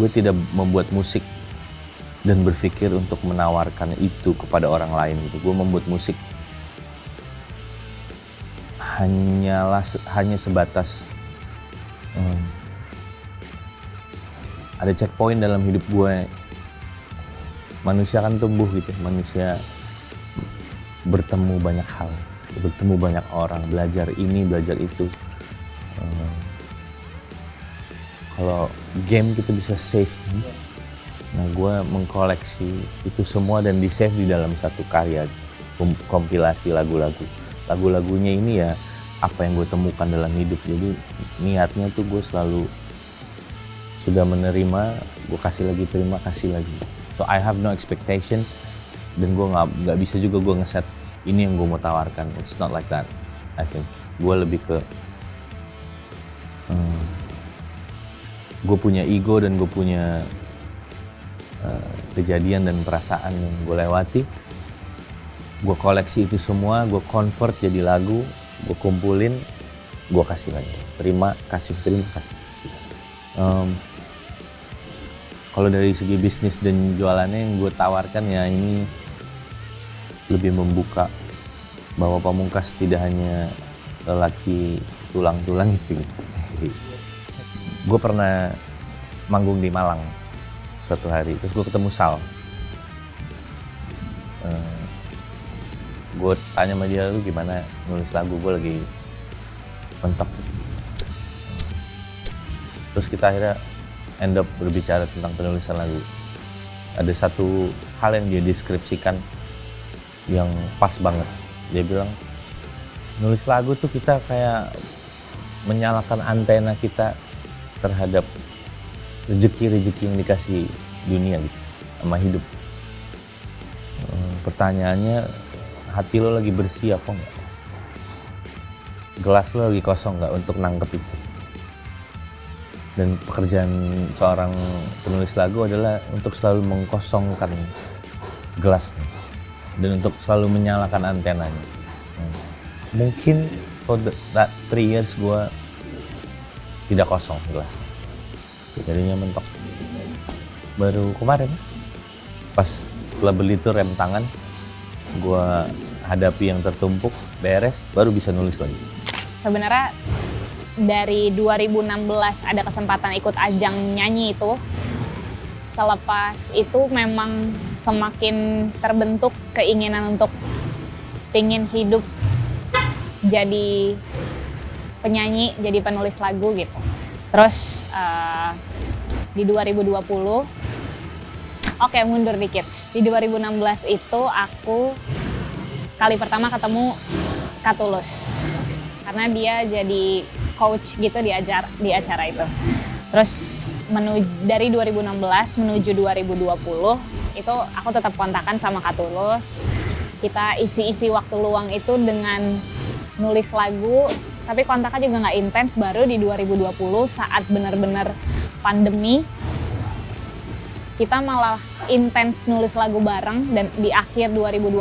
gue tidak membuat musik dan berpikir untuk menawarkan itu kepada orang lain gitu. Gue membuat musik hanya sebatas ada checkpoint dalam hidup gue. Manusia kan tumbuh gitu, manusia bertemu banyak hal, bertemu banyak orang, belajar ini, belajar itu. Kalau game kita bisa save, nah gue mengkoleksi itu semua dan di save di dalam satu karya kompilasi lagu-lagu. Lagu-lagunya ini ya apa yang gue temukan dalam hidup. Jadi niatnya tuh gue selalu sudah menerima, gue kasih lagi, terima, kasih lagi. So I have no expectation dan gue nggak bisa juga gue ngeset ini yang gue mau tawarkan. It's not like that. I think gue lebih ke gue punya ego dan gue punya kejadian dan perasaan yang gue lewati. Gue koleksi itu semua, gue convert jadi lagu, gue kumpulin, gue kasih lagi. Terima kasih, terima kasih. Kalau dari segi bisnis dan jualannya yang gue tawarkan ya ini lebih membuka bahwa Pamungkas tidak hanya lelaki tulang-tulang itu. Gue pernah manggung di Malang suatu hari, terus gue ketemu Sal. Gue tanya sama dia, lu gimana nulis lagu? Gue lagi mentok. Terus kita akhirnya end up berbicara tentang penulisan lagu. Ada satu hal yang dia deskripsikan yang pas banget. Dia bilang, nulis lagu tuh kita kayak menyalakan antena kita terhadap rezeki-rezeki yang dikasih dunia gitu, sama hidup. Pertanyaannya, hati lo lagi bersih apa enggak? Gelas lo lagi kosong enggak untuk nangkep itu? Dan pekerjaan seorang penulis lagu adalah untuk selalu mengkosongkan gelasnya dan untuk selalu menyalakan antenanya. Mungkin for that 3 years gue tidak kosong gelas, jadinya mentok. Baru kemarin pas setelah beli itu rem tangan, gue hadapi yang tertumpuk, beres, baru bisa nulis lagi. Sebenarnya dari 2016 ada kesempatan ikut ajang nyanyi itu, selepas itu memang semakin terbentuk keinginan untuk pengen hidup jadi penyanyi, jadi penulis lagu gitu. Terus di 2020, mundur dikit. Di 2016 itu aku kali pertama ketemu Katulus. Karena dia jadi coach gitu di acara itu. Terus dari 2016 menuju 2020 itu aku tetap kontakan sama Katulus. Kita isi-isi waktu luang itu dengan nulis lagu, tapi kontaknya juga nggak intens. Baru di 2020 saat benar-benar pandemi, kita malah intens nulis lagu bareng dan di akhir 2020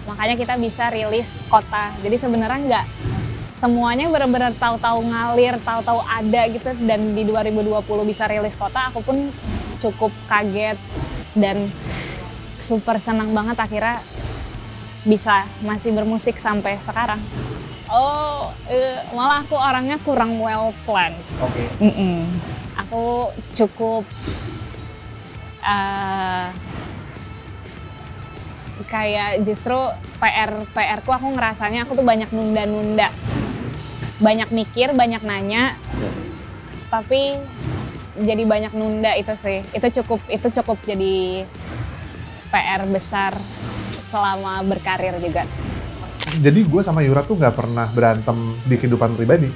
makanya kita bisa rilis Kota. Jadi sebenarnya nggak semuanya benar-benar tahu-tahu ngalir, tahu-tahu ada gitu, dan di 2020 bisa rilis Kota, aku pun cukup kaget dan super senang banget akhirnya bisa masih bermusik sampai sekarang. Malah aku orangnya kurang well plan. Oke. Aku cukup kayak justru PR ku, aku ngerasanya aku tuh banyak nunda-nunda, banyak mikir, banyak nanya, tapi jadi banyak nunda. Itu sih, itu cukup jadi PR besar selama berkarir juga. Jadi gue sama Yura tuh nggak pernah berantem di kehidupan pribadi.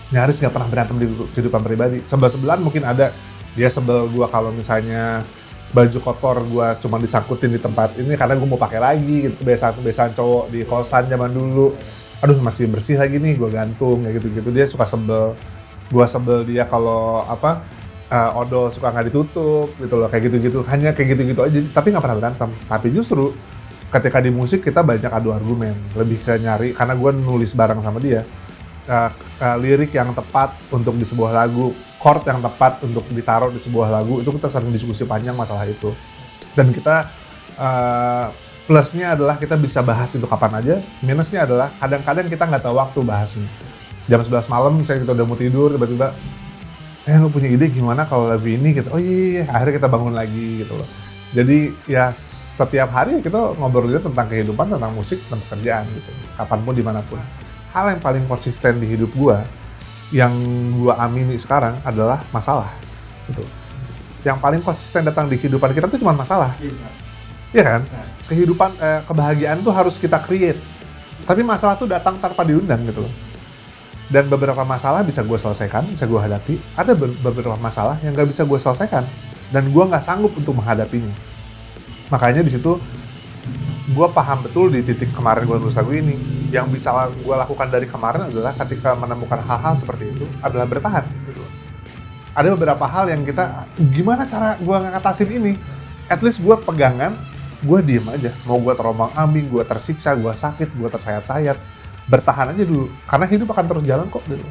Nyaris nggak pernah berantem di kehidupan pribadi. Sebel-sebelan mungkin ada. Dia sebel gue kalau misalnya baju kotor gue cuma disangkutin di tempat ini karena gue mau pakai lagi gitu. Kebiasaan cowok di kosan zaman dulu. Aduh masih bersih lagi nih, gue gantung kayak gitu-gitu. Dia suka sebel. Gue sebel dia kalau odol suka nggak ditutup gitu loh, kayak gitu-gitu. Hanya kayak gitu-gitu aja, tapi nggak pernah berantem. Tapi justru ketika di musik kita banyak adu argumen, lebih ke nyari, karena gue nulis bareng sama dia lirik yang tepat untuk di sebuah lagu, chord yang tepat untuk ditaruh di sebuah lagu, itu kita sering diskusi panjang masalah itu. Dan kita plusnya adalah kita bisa bahas itu kapan aja, minusnya adalah kadang-kadang kita nggak tahu waktu bahasnya. Jam 11 malam misalnya kita udah mau tidur, tiba-tiba lu punya ide gimana kalau lagu ini gitu. Oh iya, akhirnya kita bangun lagi gitu loh. Jadi ya setiap hari kita ngobrol juga tentang kehidupan, tentang musik, tentang pekerjaan gitu. Kapanpun, dimanapun. Hal yang paling konsisten di hidup gua, yang gua amini sekarang adalah masalah gitu. Yang paling konsisten datang di kehidupan kita tuh cuma masalah. Iya kan? Kehidupan, kebahagiaan tuh harus kita create. Tapi masalah tuh datang tanpa diundang gitu loh. Dan beberapa masalah bisa gue selesaikan, bisa gue hadapi. Ada beberapa masalah yang gak bisa gue selesaikan. Dan gue gak sanggup untuk menghadapinya. Makanya di situ gue paham betul di titik kemarin gue nulis lagu ini. Yang bisa gue lakukan dari kemarin adalah ketika menemukan hal-hal seperti itu adalah bertahan. Gitu. Ada beberapa hal yang kita, gimana cara gue ngatasin ini? At least gue pegangan, gue diem aja. Mau gue terombang-ambing, gue tersiksa, gue sakit, gue tersayat-sayat. Bertahan aja dulu, karena hidup akan terus jalan kok gitu.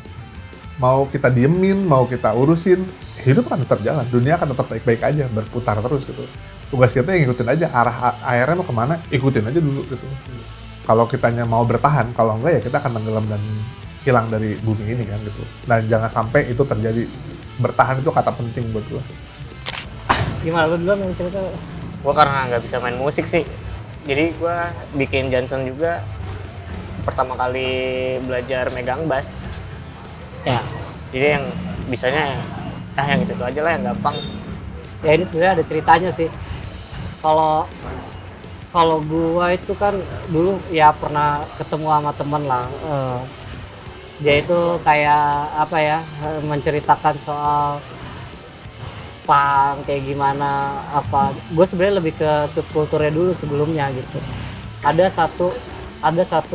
Mau kita diemin, mau kita urusin, hidup akan tetap jalan, dunia akan tetap baik-baik aja, berputar terus gitu. Tugas kita yang ngikutin aja, arah airnya mau kemana, ikutin aja dulu gitu. Kalau kitanya mau bertahan, kalau enggak ya kita akan tenggelam dan hilang dari bumi ini kan gitu. Dan jangan sampai itu terjadi. Bertahan itu kata penting buat gue. Gimana lu duluan yang cerita? Gue karena nggak bisa main musik sih, jadi gue bikin Johnson juga. Pertama kali belajar megang bass ya, jadi yang bisanya yang itu aja lah, yang gampang. Ya ini sebenarnya ada ceritanya sih. Kalau gua itu kan dulu ya pernah ketemu sama temen lah, dia itu kayak apa ya, menceritakan soal punk kayak gimana apa. Gue sebenarnya lebih ke subkulturnya dulu sebelumnya gitu. Ada satu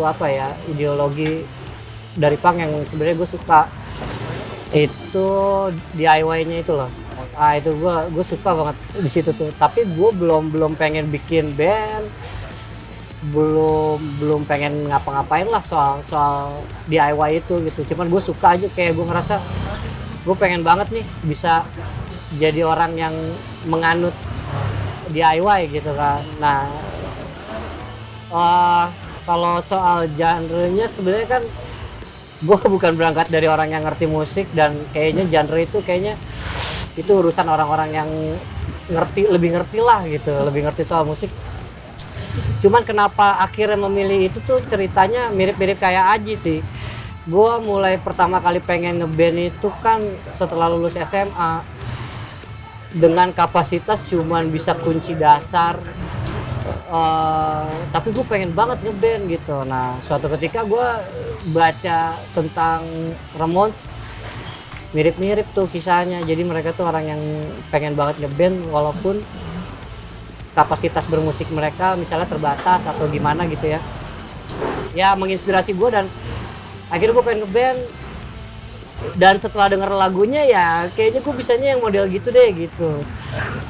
apa ya, ideologi dari punk yang sebenarnya gue suka, itu DIY-nya itu loh. Itu gue suka banget di situ tuh. Tapi gue belum pengen bikin band, belum pengen ngapa-ngapain lah soal DIY itu gitu. Cuman gue suka aja, kayak gue ngerasa gue pengen banget nih bisa jadi orang yang menganut DIY gitu kan. Nah, kalau soal genre-nya sebenarnya kan gue bukan berangkat dari orang yang ngerti musik, dan kayaknya genre itu itu urusan orang-orang yang lebih ngerti lah gitu, lebih ngerti soal musik. Cuman kenapa akhirnya memilih itu tuh ceritanya mirip-mirip kayak Aji sih. Gue mulai pertama kali pengen ngeband itu kan setelah lulus SMA, dengan kapasitas cuman bisa kunci dasar. Tapi gue pengen banget ngeband gitu. Nah, suatu ketika gue baca tentang Ramones, mirip-mirip tuh kisahnya. Jadi mereka tuh orang yang pengen banget ngeband walaupun kapasitas bermusik mereka misalnya terbatas atau gimana gitu ya. Ya menginspirasi gue, dan akhirnya gue pengen ngeband. Dan setelah denger lagunya ya kayaknya gue bisanya yang model gitu deh gitu.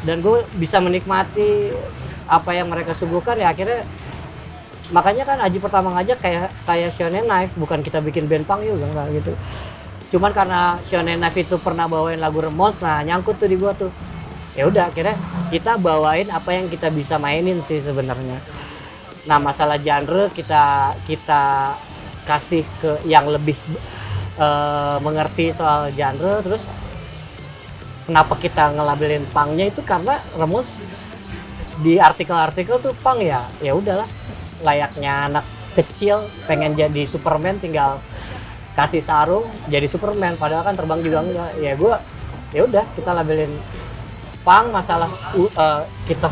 Dan gue bisa menikmati apa yang mereka suguhkan ya. Akhirnya makanya kan Aji pertama ngajak kayak Shonen Knife, bukan kita bikin band punk juga enggak gitu. Cuman karena Shonen Knife itu pernah bawain lagu Ramones, nah nyangkut tuh di gua tuh. Ya udah akhirnya kita bawain apa yang kita bisa mainin sih sebenarnya. Nah, masalah genre kita kasih ke yang lebih mengerti soal genre. Terus kenapa kita ngelabelin punknya itu karena Ramones di artikel-artikel tuh punk ya udahlah, layaknya anak kecil pengen jadi Superman tinggal kasih sarung jadi Superman, padahal kan terbang juga enggak. Ya udah kita labelin punk. Masalah kita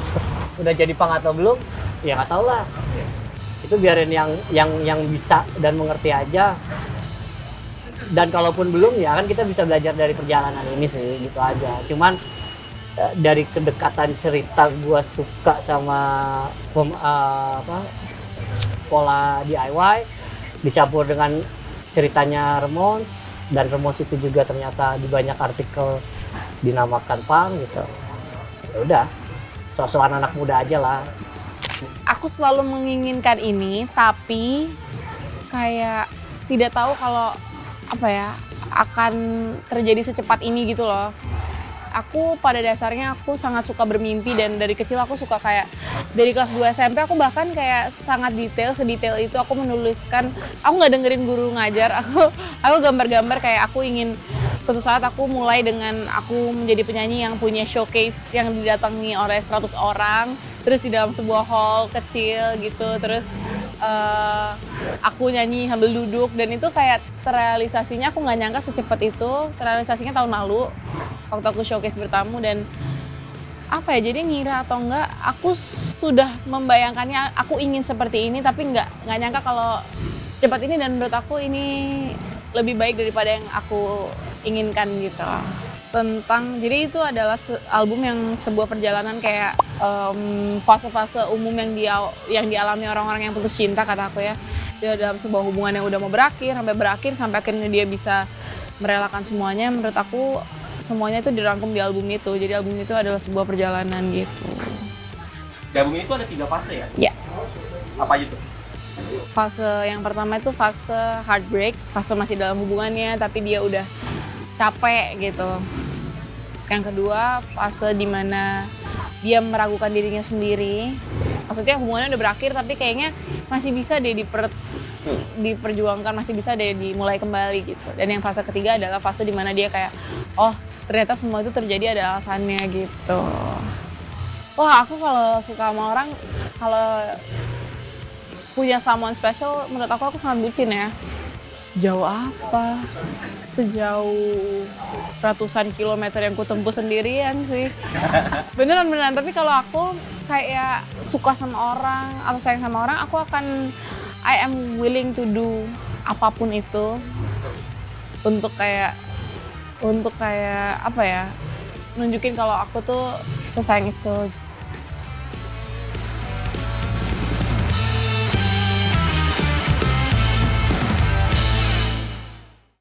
udah jadi punk atau belum ya nggak tahu lah, itu biarin yang bisa dan mengerti aja. Dan kalaupun belum ya kan kita bisa belajar dari perjalanan ini sih, gitu aja. Cuman dari kedekatan cerita gue suka sama pola DIY dicampur dengan ceritanya Ramones, dan Ramones itu juga ternyata di banyak artikel dinamakan punk gitu. Ya udah, soal anak muda aja lah. Aku selalu menginginkan ini, tapi kayak tidak tahu kalau apa ya, akan terjadi secepat ini gitu loh. Aku pada dasarnya aku sangat suka bermimpi, dan dari kecil aku suka kayak dari kelas 2 SMP aku bahkan kayak sangat sedetail itu aku menuliskan, aku nggak dengerin guru ngajar, aku gambar-gambar kayak aku ingin suatu saat aku mulai dengan aku menjadi penyanyi yang punya showcase yang didatangi oleh 100 orang, terus di dalam sebuah hall kecil gitu, terus aku nyanyi sambil duduk, dan itu kayak terrealisasinya aku nggak nyangka secepat itu. Terrealisasinya tahun lalu waktu aku showcase bertamu, dan apa ya, jadi ngira atau enggak aku sudah membayangkannya aku ingin seperti ini, tapi nggak nyangka kalau cepat ini, dan menurut aku ini lebih baik daripada yang aku inginkan gitu. Jadi itu adalah album yang sebuah perjalanan kayak fase-fase umum yang dialami orang-orang yang putus cinta, kata aku ya. Dia dalam sebuah hubungan yang udah mau berakhir sampai akhirnya dia bisa merelakan semuanya. Menurut aku semuanya itu dirangkum di album itu. Jadi album itu adalah sebuah perjalanan gitu. Di album itu ada 3 fase ya? Ya. Apa aja tuh? Fase yang pertama itu fase heartbreak, fase masih dalam hubungannya tapi dia udah capek gitu. Yang kedua fase dimana dia meragukan dirinya sendiri. Maksudnya hubungannya udah berakhir tapi kayaknya masih bisa deh diperjuangkan, masih bisa deh dimulai kembali gitu. Dan yang fase ketiga adalah fase dimana dia kayak, oh ternyata semua itu terjadi ada alasannya gitu. Wah, aku kalau suka sama orang, kalau punya someone special, menurut aku sangat bucin ya. Sejauh apa? Sejauh ratusan kilometer yang ku tempuh sendirian sih. Beneran. Tapi kalau aku kayak suka sama orang atau sayang sama orang, aku akan, I am willing to do apapun itu untuk kayak apa ya, nunjukin kalau aku tuh sesayang itu.